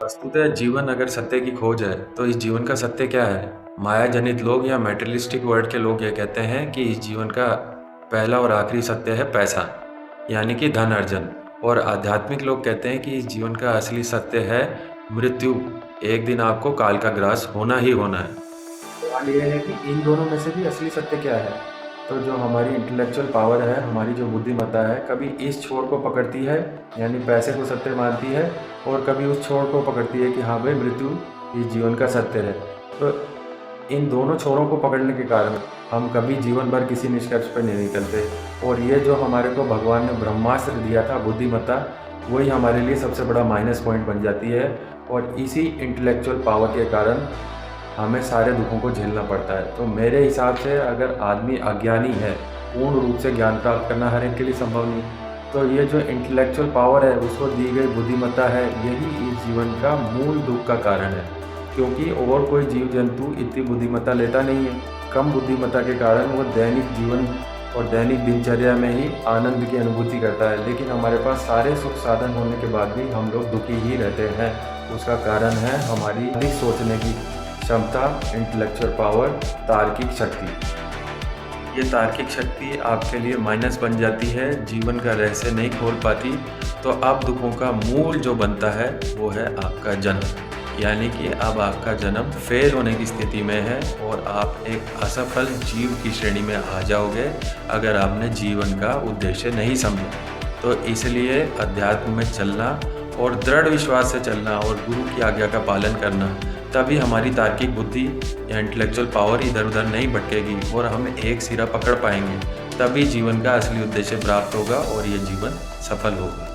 वस्तुतः जीवन अगर सत्य की खोज है तो इस जीवन का सत्य क्या है? माया जनित लोग या मेटेरियलिस्टिक वर्ल्ड के लोग ये कहते हैं कि इस जीवन का पहला और आखिरी सत्य है पैसा, यानी कि धन अर्जन। और आध्यात्मिक लोग कहते हैं कि इस जीवन का असली सत्य है मृत्यु। एक दिन आपको काल का ग्रास होना ही होना है। सवाल ये है कि इन दोनों में से भी असली सत्य क्या है? तो जो हमारी इंटेलेक्चुअल पावर है, हमारी जो बुद्धिमत्ता है, कभी इस छोर को पकड़ती है यानी पैसे को सत्य मानती है, और कभी उस छोर को पकड़ती है कि हाँ भाई मृत्यु इस जीवन का सत्य है। तो इन दोनों छोरों को पकड़ने के कारण हम कभी जीवन भर किसी निष्कर्ष पर नहीं निकलते। और ये जो हमारे को भगवान ने ब्रह्मास्त्र दिया था बुद्धिमत्ता, वही हमारे लिए सबसे बड़ा माइनस पॉइंट बन जाती है। और इसी इंटेलेक्चुअल पावर के कारण हमें सारे दुखों को झेलना पड़ता है। तो मेरे हिसाब से अगर आदमी अज्ञानी है, पूर्ण रूप से ज्ञान प्राप्त करना हर एक के लिए संभव नहीं। तो ये जो इंटेलेक्चुअल पावर है, उसको दी गई बुद्धिमत्ता है, यही इस जीवन का मूल दुख का कारण है। क्योंकि और कोई जीव जंतु इतनी बुद्धिमत्ता लेता नहीं है। कम बुद्धिमत्ता के कारण वो दैनिक जीवन और दैनिक दिनचर्या में ही आनंद की अनुभूति करता है, लेकिन हमारे पास सारे सुख साधन होने के बाद भी हम लोग दुखी ही रहते हैं। उसका कारण है हमारी अधिक सोचने की क्षमता, इंटेलेक्चुअल पावर, तार्किक शक्ति। ये तार्किक शक्ति आपके लिए माइनस बन जाती है, जीवन का रहस्य नहीं खोल पाती। तो अब दुखों का मूल जो बनता है वो है आपका जन्म, यानी कि अब आपका जन्म फेल होने की स्थिति में है और आप एक असफल जीव की श्रेणी में आ जाओगे अगर आपने जीवन का उद्देश्य नहीं समझा। तो इसलिए अध्यात्म में चलना और दृढ़ विश्वास से चलना और गुरु की आज्ञा का पालन करना, तभी हमारी तार्किक बुद्धि या इंटेलेक्चुअल पावर इधर उधर नहीं भटकेगी और हम एक सिरा पकड़ पाएंगे। तभी जीवन का असली उद्देश्य प्राप्त होगा और ये जीवन सफल होगा।